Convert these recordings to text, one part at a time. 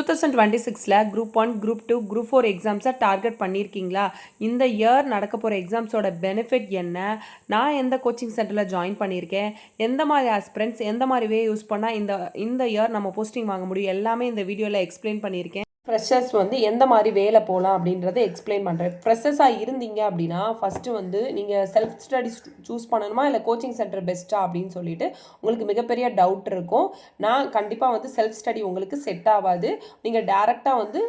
2026ல group 1, group 2, group 4 எக்ஸாம்ஸை target பண்ணியிருக்கீங்களா? இந்த year நடக்க போகிற எக்ஸாம்ஸோட பெனிஃபிட் என்ன? நான் எந்த கோச்சிங் சென்டரில் ஜாயின் பண்ணியிருக்கேன்? எந்த மாதிரி ஆஸ்பிரண்ட்ஸ் எந்த மாதிரி வே யூஸ் பண்ணால் இந்த இயர் நம்ம போஸ்டிங் வாங்க முடியும்? எல்லாமே இந்த வீடியோவில் எக்ஸ்பிளைன் பண்ணியிருக்கேன். ஃப்ரெஷர்ஸ் வந்து எந்த மாதிரி வேலை போகலாம் அப்படின்றத எக்ஸ்பிளைன் பண்ணுறேன். ஃப்ரெஷர்ஸாக இருந்தீங்க அப்படின்னா ஃபஸ்ட்டு வந்து நீங்கள் செல்ஃப் ஸ்டடிஸ் சூஸ் பண்ணணுமா இல்லை கோச்சிங் சென்டர் பெஸ்ட்டா அப்படின்னு சொல்லிட்டு உங்களுக்கு மிகப்பெரிய டவுட் இருக்கும். நான் கண்டிப்பாக வந்து செல்ஃப் ஸ்டடி உங்களுக்கு செட் ஆகாது. நீங்கள் டேரெக்டாக வந்து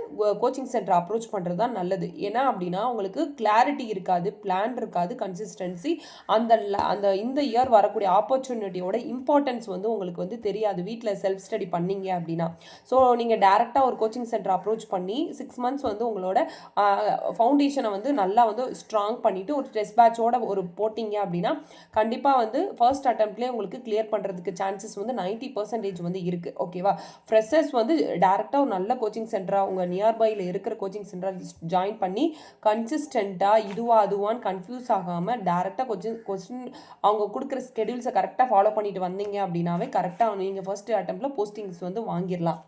கோச்சிங் சென்டர் அப்ரோச் பண்ணுறது தான் நல்லது. ஏன்னா அப்படின்னா உங்களுக்கு கிளாரிட்டி இருக்காது, பிளான் இருக்காது, கன்சிஸ்டன்சி அந்த இந்த இயர் வரக்கூடிய ஆப்பர்ச்சுனிட்டியோட இம்பார்ட்டன்ஸ் வந்து உங்களுக்கு வந்து தெரியாது வீட்டில் செல்ஃப் ஸ்டடி பண்ணீங்க அப்படின்னா. ஸோ நீங்கள் டேரெக்டாக ஒரு கோச்சிங் சென்டர் அப்ரோச் பண்ணி 6 months வந்து உங்களோட ஃபவுண்டேஷனை வந்து நல்லா வந்து ஸ்ட்ராங் பண்ணிவிட்டு ஒரு டெஸ்ட் பேட்சோட ஒரு போட்டிங்க அப்படின்னா கண்டிப்பாக வந்து ஃபர்ஸ்ட் அட்டெம்ப்ட்லேயே உங்களுக்கு கிளியர் பண்ணுறதுக்கு சான்சஸ் வந்து 90% வந்து இருக்குது. ஓகேவா? ஃப்ரெஷர்ஸ் வந்து டேரெக்டாக ஒரு நல்ல கோச்சிங் சென்டராக உங்கள் நியர்பையில் இருக்கிற கோச்சிங் சென்டராக ஜாயின் பண்ணி கன்சிஸ்டண்ட்டாக அதுவான்னு கன்ஃபியூஸ் ஆகாமல் டேரெக்டாக கொஸ்டின் அவங்க கொடுக்குற ஸ்கெடியூல்ஸை கரெக்டாக ஃபாலோ பண்ணிட்டு வந்தீங்க அப்படின்னாவே கரெக்டாக நீங்கள் ஃபர்ஸ்ட் அட்டெம்ப்டில் போஸ்டிங்ஸ் வந்து வாங்கிடலாம்.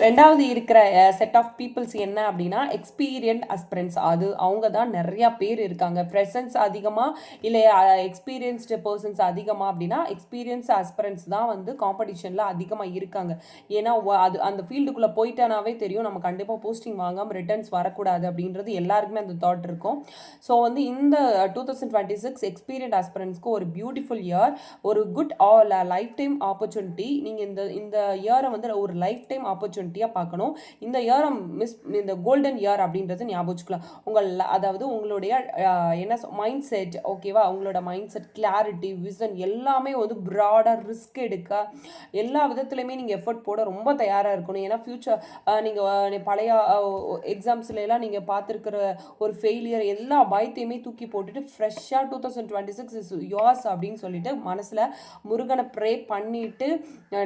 ரெண்டாவது இருக்கிற செட் ஆஃப் பீப்புள்ஸ் என்ன அப்படின்னா எக்ஸ்பீரியன்ட் அஸ்பிரன்ஸ். அவங்க தான் நிறையா பேர் இருக்காங்க. ப்ரெசன்ஸ் அதிகமாக இல்லை எக்ஸ்பீரியன்ஸ்டு பர்சன்ஸ் அதிகமாக அப்படின்னா எக்ஸ்பீரியன்ஸ் அஸ்பிரன்ஸ் தான் வந்து காம்படிஷனில் அதிகமாக இருக்காங்க. ஏன்னா அந்த ஃபீல்டுக்குள்ளே போயிட்டானாவே தெரியும் நம்ம கண்டிப்பாக போஸ்டிங் வாங்காமல் ரிட்டர்ன்ஸ் வரக்கூடாது அப்படின்றது எல்லாருக்குமே அந்த தாட் இருக்கும். ஸோ வந்து இந்த 2026 எக்ஸ்பீரியன்ட் அஸ்பிரன்ஸ்க்கு ஒரு பியூட்டிஃபுல் இயர், ஒரு குட் லைஃப் டைம் ஆப்பர்ச்சுனிட்டி. நீங்கள் இந்த இயரை வந்து ஒரு லைஃப் டைம் ஆப்பர்ச்சுனிட்டியாக பார்க்கணும். இந்த இயரை இந்த கோல்டன் இயர் அப்படின்றது ஞாபகம் வச்சுக்கலாம். அதாவது உங்களுடைய என்ன மைண்ட் செட், ஓகேவா, உங்களோட மைண்ட் செட், கிளாரிட்டி, விசன் எல்லாமே வந்து ப்ராடாக ரிஸ்க் எடுக்க எல்லா விதத்துலையுமே நீங்கள் எஃபர்ட் போட ரொம்ப தயாராக இருக்கணும். ஏன்னா ஃப்யூச்சர் நீங்கள் பழைய எக்ஸாம்ஸ்லாம் நீங்கள் பார்த்துருக்கிற ஒரு ஃபெயிலியர் எல்லா பயத்தையுமே தூக்கி போட்டுட்டு ஃப்ரெஷ்ஷாக 2026 இஸ் யோர்ஸ் அப்படின்னு சொல்லிட்டு மனசில் முருகனை ப்ரே பண்ணிட்டு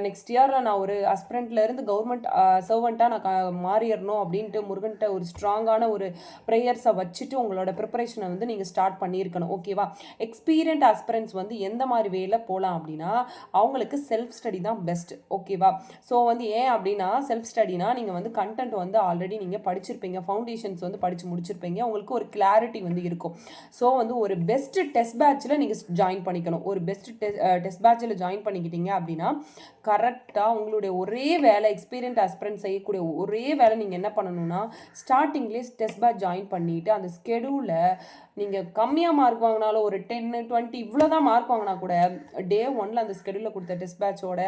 நெக்ஸ்ட் இயரில் நான் ஒரு அஸ்பிரண்ட்லேருந்து கவர்மெண்ட் சர்வெண்ட்டாக நான் மாறிடணும் அப்படின்ட்டு முருகன்கிட்ட ஒரு ஸ்ட்ராங்கான ஒரு ப்ரேயர்ஸை வச்சுட்டு உங்களோட ப்ரிப்பரேஷனை வந்து நீங்கள் ஸ்டார்ட் பண்ணியிருக்கணும். ஓகேவா? எக்ஸ்பீரியன்ட் ஆஸ்பிரன்ஸ் வந்து எந்த மாதிரி வேல போகலாம் அப்படின்னா அவங்களுக்கு செல்ஃப் ஸ்டடி தான் பெஸ்ட். ஓகேவா? ஸோ வந்து ஏன் அப்படின்னா செல்ஃப் ஸ்டடினா நீங்கள் வந்து கண்டென்ட் வந்து ஆல்ரெடி நீங்கள் படிச்சிருப்பீங்க, ஃபவுண்டேஷன்ஸ் வந்து படித்து முடிச்சிருப்பீங்க, உங்களுக்கு ஒரு கிளாரிட்டி வந்து இருக்கும். ஸோ வந்து ஒரு பெஸ்ட் டெஸ்ட் பேட்சில் நீங்கள் ஜாயின் பண்ணிக்கணும். ஒரு பெஸ்ட் டெஸ்ட் பேட்சில் ஜாயின் பண்ணிக்கிட்டீங்க அப்படின்னா கரெக்டாக உங்களுடைய ஒரே வேலை எக்ஸ்பீரியன்ட் ஆஸ்பிரன்ட் செய்யக்கூடிய ஒரே வேலை நீங்கள் என்ன பண்ணணும்னா ஸ்டார்டிங்லேயே டெஸ்ட் பேட்ச் ஜாயின் பண்ணிவிட்டு அந்த ஸ்கெடியூலை நீங்கள் கம்மியாக மார்க் வாங்கினாலும் ஒரு 10, 20 இவ்வளோ தான் மார்க் வாங்கினா கூட டே 1 அந்த ஸ்கெடியூலில் கொடுத்த டெஸ்ட் பேட்சோட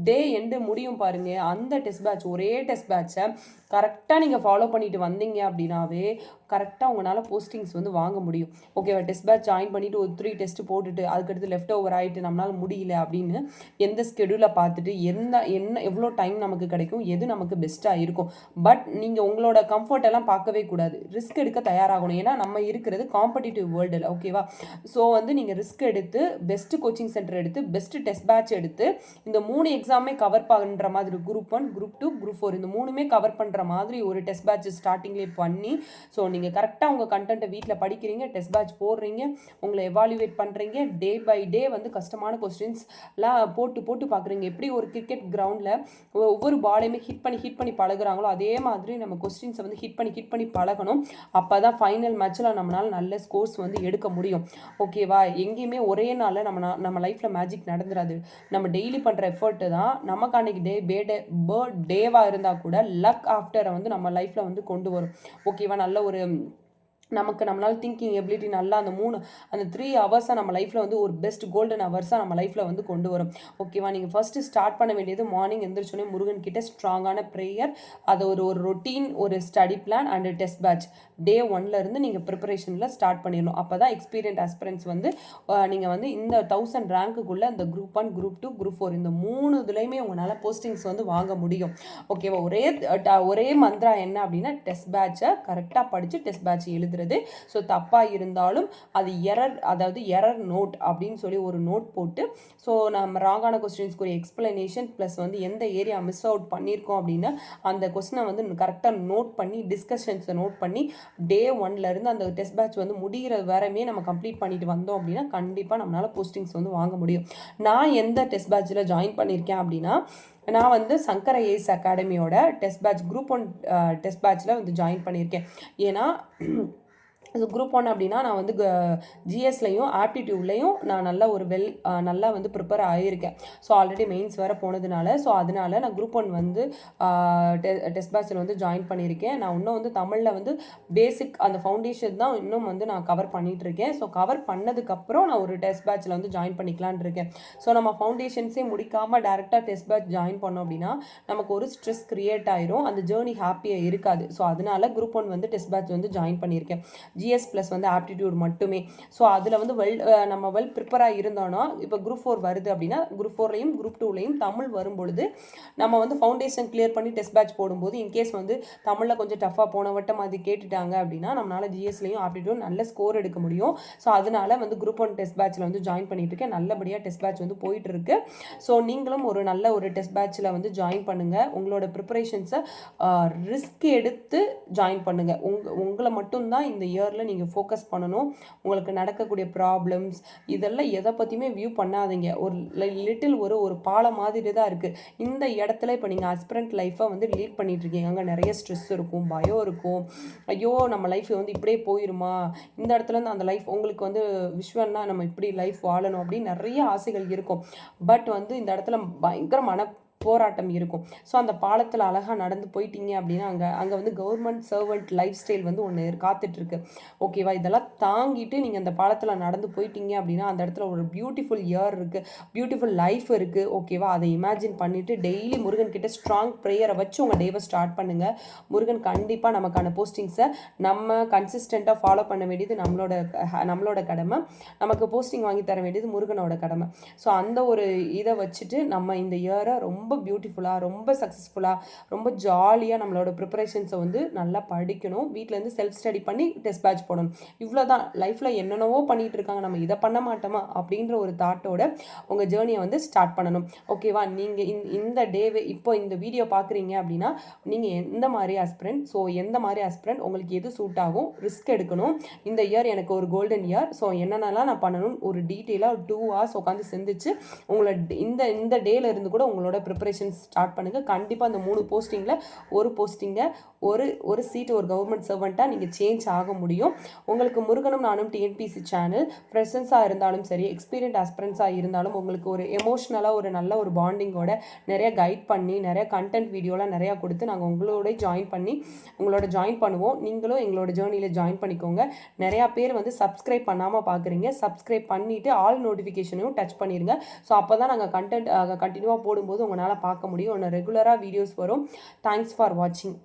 டே எண்டு முடியும் பாருங்கள். அந்த டெஸ்ட் பேட்ச் ஒரே டெஸ்ட் பேட்சை கரெக்டாக நீங்கள் ஃபாலோ பண்ணிட்டு வந்தீங்க அப்படின்னாவே கரெக்டாக உங்களால் போஸ்டிங்ஸ் வந்து வாங்க முடியும். ஓகேவா? டெஸ்ட் பேட்ச் ஜாயின் பண்ணிவிட்டு ஒரு 3 டெஸ்ட்டு போட்டுட்டு அதுக்கடுத்து லெஃப்ட் ஓவர் ஆகிட்டு நம்மளால் முடியல அப்படின்னு எந்த ஸ்கெடியூலை பார்த்துட்டு என்ன எவ்வளோ டைம் நமக்கு கிடைக்கும், எது நமக்கு பெஸ்ட்டாக இருக்கும். பட் நீங்கள் உங்களோட கம்ஃபர்ட் எல்லாம் பார்க்கவே கூடாது, ரிஸ்க் எடுக்க தயாராகணும். ஏன்னா நம்ம இருக்கிறது காம்படிட்டிவ் வேர்ல்டில். ஓகேவா? ஸோ வந்து நீங்கள் ரிஸ்க் எடுத்து பெஸ்ட்டு கோச்சிங் சென்டர் எடுத்து பெஸ்ட்டு டெஸ்ட் பேட்ச் எடுத்து இந்த 3 எக்ஸாமே கவர் பண்ணுற மாதிரி குரூப் 1, குரூப் 2, குரூப் 4 இந்த 3மே கவர் பண்ணுற மாதிரி ஒரு டெஸ்ட் பேட்ச் ஸ்டார்டிங்லேயே பண்ணி ஸோ நீங்கள் கரெக்டாக உங்கள் கண்டென்ட்டை வீட்டில் படிக்கிறீங்க, டெஸ்ட் பேட்ச் போடுறீங்க, உங்களை எவாலுவேட் பண்ணுறீங்க, டே பை டே வந்து கஷ்டமான கொஸ்டின்ஸ்லாம் போட்டு பார்க்குறீங்க. எப்படி ஒரு கிரிக்கெட் கிரவுண்டில் ஒவ்வொரு பாலையுமே ஹிட் பண்ணி பழகுறாங்களோ அதே மாதிரி நம்ம கொஸ்டின்ஸை வந்து ஹிட் பண்ணி பழகணும். அப்போ தான் ஃபைனல் மேட்ச்சில் நம்மளால் நல்ல ஸ்கோர்ஸ் வந்து எடுக்க முடியும். ஓகேவா? எங்கேயுமே ஒரே நாளில் நம்ம லைஃப்பில் மேஜிக் நடந்துடாது. நம்ம டெய்லி பண்ணுற எஃபர்ட்டு தான் நமக்கு அன்றைக்கி டேவாக இருந்தால் கூட லக் ஆஃப்டரை வந்து நம்ம லைஃப்பில் வந்து கொண்டு வரும். ஓகேவா? நல்ல ஒரு நம்மளால் திங்கிங் எபிலிட்டி நல்லா அந்த 3 ஹவர்ஸாக நம்ம லைஃப்பில் வந்து ஒரு பெஸ்ட் கோல்டன் ஹவர்ஸாக நம்ம லைஃப்பில் வந்து கொண்டு வரும். ஓகேவா? நீங்கள் ஃபஸ்ட்டு ஸ்டார்ட் பண்ண வேண்டியது மார்னிங் எந்திரிச்சோடனே முருகன் கிட்ட ஸ்ட்ராங்கான ப்ரேயர், அது ஒரு ரொட்டீன், ஒரு study plan and test batch day 1லேருந்து நீங்கள் ப்ரிப்பரேஷனில் ஸ்டார்ட் பண்ணிடணும். அப்போ தான் எக்ஸ்பீரியன்ட் ஆஸ்பிரன்ஸ் வந்து நீங்கள் வந்து இந்த 1000 ரேங்க்குள்ளே இந்த குரூப் 1, குரூப் 2, குரூப் 4 இந்த 3 இதுலேயுமே உங்களால் போஸ்டிங்ஸ் வந்து வாங்க முடியும். ஓகேவா? ஒரே மந்த்ரா என்ன அப்படின்னா டெஸ்ட் பேட்சை கரெக்டாக படித்து டெஸ்ட் பேட்ச் எழுதுறது. ஸோ தப்பாக இருந்தாலும் அது எரர் நோட் அப்படின்னு சொல்லி ஒரு நோட் போட்டு ஸோ நம்ம ராங்கான கொஸ்டின்ஸ்க்கு ஒரு எக்ஸ்பிளனேஷன் ப்ளஸ் வந்து எந்த ஏரியா மிஸ் அவுட் பண்ணியிருக்கோம் அப்படின்னா அந்த கொஸ்டினை வந்து கரெக்டாக நோட் பண்ணி டிஸ்கஷன்ஸை நோட் பண்ணி டே 1லேருந்து அந்த டெஸ்ட் பேட்ச் வந்து முடிகிற வரைமே நம்ம கம்ப்ளீட் பண்ணிட்டு வந்தோம் அப்படின்னா கண்டிப்பாக நம்மளால் போஸ்டிங்ஸ் வந்து வாங்க முடியும். நான் எந்த டெஸ்ட் பேட்சில் ஜாயின் பண்ணியிருக்கேன் அப்படின்னா நான் வந்து சங்கர் ஐஏஎஸ் அகாடமியோட டெஸ்ட் பேட்ச் குரூப் 1 டெஸ்ட் பேட்ச்சில் வந்து ஜாயின் பண்ணியிருக்கேன். ஏன்னா குரூப் 1 அப்படின்னா நான் வந்து ஜிஎஸ்லையும் ஆப்டிடியூட்லையும் நான் நல்லா வந்து ப்ரிப்பேர் ஆகியிருக்கேன். ஸோ ஆல்ரெடி மெயின்ஸ் வேறு போனதுனால ஸோ அதனால நான் குரூப் 1 வந்து டெஸ்ட் பேட்சில் வந்து ஜாயின் பண்ணியிருக்கேன். நான் இன்னும் வந்து தமிழில் வந்து பேசிக் அந்த ஃபவுண்டேஷன் தான் இன்னும் வந்து நான் கவர் பண்ணிகிட்ருக்கேன். ஸோ கவர் பண்ணதுக்கப்புறம் நான் ஒரு டெஸ்ட் பேட்சில் வந்து ஜாயின் பண்ணிக்கலான் இருக்கேன். ஸோ நம்ம ஃபவுண்டேஷன்ஸே முடிக்காமல் டேரெக்டாக டெஸ்ட் பேட்ச் ஜாயின் பண்ணோம் அப்படின்னா நமக்கு ஒரு ஸ்ட்ரெஸ் க்ரியேட் ஆயிரும். அந்த ஜேர்னி ஹாப்பியாக இருக்காது. ஸோ அதனால குரூப் 1 வந்து டெஸ்ட் பேட்ச் வந்து ஜாயின் பண்ணியிருக்கேன். ஜிஎஸ் ப்ளஸ் வந்து ஆப்டிடியூட் மட்டுமே. ஸோ அதில் வந்து நம்ம ப்ரிப்பராக இருந்தோன்னா இப்போ குரூப் 4 வருது அப்படின்னா குரூப் 4லையும் குரூப் 2லையும் தமிழ் வரும்பொழுது நம்ம வந்து ஃபவுண்டேஷன் கிளியர் பண்ணி டெஸ்ட் பேட்ச் போடும்போது இன்கேஸ் வந்து தமிழில் கொஞ்சம் டஃப்பாக போன வட்டம் அது கேட்டுட்டாங்க அப்படின்னா நம்மளால் ஜிஎஸ்லையும் ஆப்டிடியூட் நல்ல ஸ்கோர் எடுக்க முடியும். ஸோ அதனால வந்து குரூப் 1 டெஸ்ட் பேட்சில் வந்து ஜாயின் பண்ணிட்டு இருக்கேன். நல்லபடியாக டெஸ்ட் பேட்ச் வந்து போயிட்டு இருக்கு. ஸோ நீங்களும் ஒரு நல்ல ஒரு டெஸ்ட் பேட்சில் வந்து ஜாயின் பண்ணுங்கள். உங்களோட ப்ரிப்பரேஷன்ஸை ரிஸ்க் எடுத்து ஜாயின் பண்ணுங்கள். உங்களை மட்டும்தான் இந்த இயரில் நீங்கள் ஃபோக்கஸ் பண்ணணும். உங்களுக்கு நடக்கக்கூடிய ப்ராப்ளம்ஸ் இதெல்லாம் எதை பற்றியுமே வியூ பண்ணாதீங்க. ஒரு லிட்டில் ஒரு பாலம் மாதிரி தான் இருக்குது. இந்த இடத்துல இப்போ நீங்கள் ஆஸ்பிரண்ட் லைஃப்பை வந்து லீட் பண்ணிகிட்ருக்கீங்க. அங்கே நிறைய ஸ்ட்ரெஸ் இருக்கும், பயம் இருக்கும். ஐயோ நம்ம லைஃப் வந்து இப்படியே போயிருமா, இந்த இடத்துலேருந்து அந்த லைஃப் உங்களுக்கு வந்து விஷுவல்னா நம்ம இப்படி லைஃப் வாழணும் அப்படின்னு நிறைய ஆசைகள் இருக்கும். பட் வந்து இந்த இடத்துல பயங்கர போராட்டம் இருக்கும். ஸோ அந்த பாலத்தில் அழகாக நடந்து போயிட்டீங்க அப்படின்னா அங்கே வந்து கவர்மெண்ட் சர்வெண்ட் லைஃப் ஸ்டைல் வந்து ஒன்று காத்துட்ருக்கு. ஓகேவா, இதெல்லாம் தாங்கிட்டு நீங்கள் அந்த பாலத்தில் நடந்து போயிட்டீங்க அப்படின்னா அந்த இடத்துல ஒரு பியூட்டிஃபுல் இயர் இருக்குது, பியூட்டிஃபுல் லைஃப் இருக்குது. ஓகேவா, அதை இமேஜின் பண்ணிவிட்டு டெய்லி முருகன் கிட்ட ஸ்ட்ராங் ப்ரேயரை வச்சு உங்கள் டேவை ஸ்டார்ட் பண்ணுங்கள். முருகன் கண்டிப்பாக நமக்கான போஸ்டிங்ஸை நம்ம கன்சிஸ்டண்ட்டாக ஃபாலோ பண்ண வேண்டியது நம்மளோட கடமை. நமக்கு போஸ்டிங் வாங்கி தர வேண்டியது முருகனோட கடமை. ஸோ அந்த ஒரு இதை வச்சுட்டு நம்ம இந்த இயரை ரொம்ப பியூட்டிஃபுல்லாக, ரொம்ப சக்ஸஸ்ஃபுல்லாக, ரொம்ப ஜாலியாக நம்மளோட ப்ரிப்பரேஷன்ஸை வந்து நல்லா படிக்கணும். வீட்டிலேருந்து செல்ஃப் ஸ்டடி பண்ணி டெஸ்ட் பேட்ச் போடணும். இவ்வளோ தான். லைஃப்பில் என்னென்னவோ பண்ணிகிட்டு இருக்காங்க, நம்ம இதை பண்ண மாட்டோமா அப்படின்ற ஒரு தாட்டோட உங்கள் ஜேர்னியை வந்து ஸ்டார்ட் பண்ணணும். ஓகேவா, நீங்கள் இந்த டேவே இப்போ இந்த வீடியோ பார்க்குறீங்க அப்படின்னா நீங்கள் எந்த மாதிரி ஆஸ்பிரண்ட் உங்களுக்கு எது சூட் ஆகும், ரிஸ்க் எடுக்கணும். இந்த இயர் எனக்கு ஒரு கோல்டன் இயர். ஸோ என்னென்னலாம் நான் பண்ணணும் ஒரு டீட்டெயிலாக 2 hours உட்காந்து சிந்திச்சு உங்களை இந்த டேல இருந்து கூட உங்களோட ப்ரிப்பரேஷன் ஸ்டார்ட் பண்ணுங்கள். கண்டிப்பாக அந்த 3 போஸ்டிங்கில் ஒரு போஸ்டிங்கை ஒரு சீட் ஒரு கவர்மெண்ட் சர்வெண்ட்டாக நீங்கள் சேஞ்ச் ஆக முடியும். உங்களுக்கு முருகனும் நானும் டிஎன்பிசி சேனல் ஃப்ரெஷன்ஸாக இருந்தாலும் சரி, எக்ஸ்பீரியன்ட் ஆஸ்பிரன்ஸாக இருந்தாலும் உங்களுக்கு ஒரு எமோஷ்னலாக ஒரு நல்ல ஒரு பாண்டிங்கோட நிறைய கைட் பண்ணி நிறைய கண்டென்ட் வீடியோலாம் நிறையா கொடுத்து நாங்கள் உங்களோட ஜாயின் பண்ணுவோம். நீங்களும் எங்களோட ஜேர்னியில் ஜாயின் பண்ணிக்கோங்க. நிறையா பேர் வந்து சப்ஸ்கிரைப் பண்ணாமல் பார்க்குறீங்க. சப்ஸ்கிரைப் பண்ணிவிட்டு ஆல் நோட்டிஃபிகேஷனையும் டச் பண்ணிடுங்க. ஸோ அப்போ தான் நாங்கள் கண்டென்ட் கண்டினியூவாக போடும்போது உங்களால் பார்க்க முடியும். ஒன்று ரெகுலராக வீடியோஸ் வரும். தேங்க்ஸ் ஃபார் வாட்சிங்.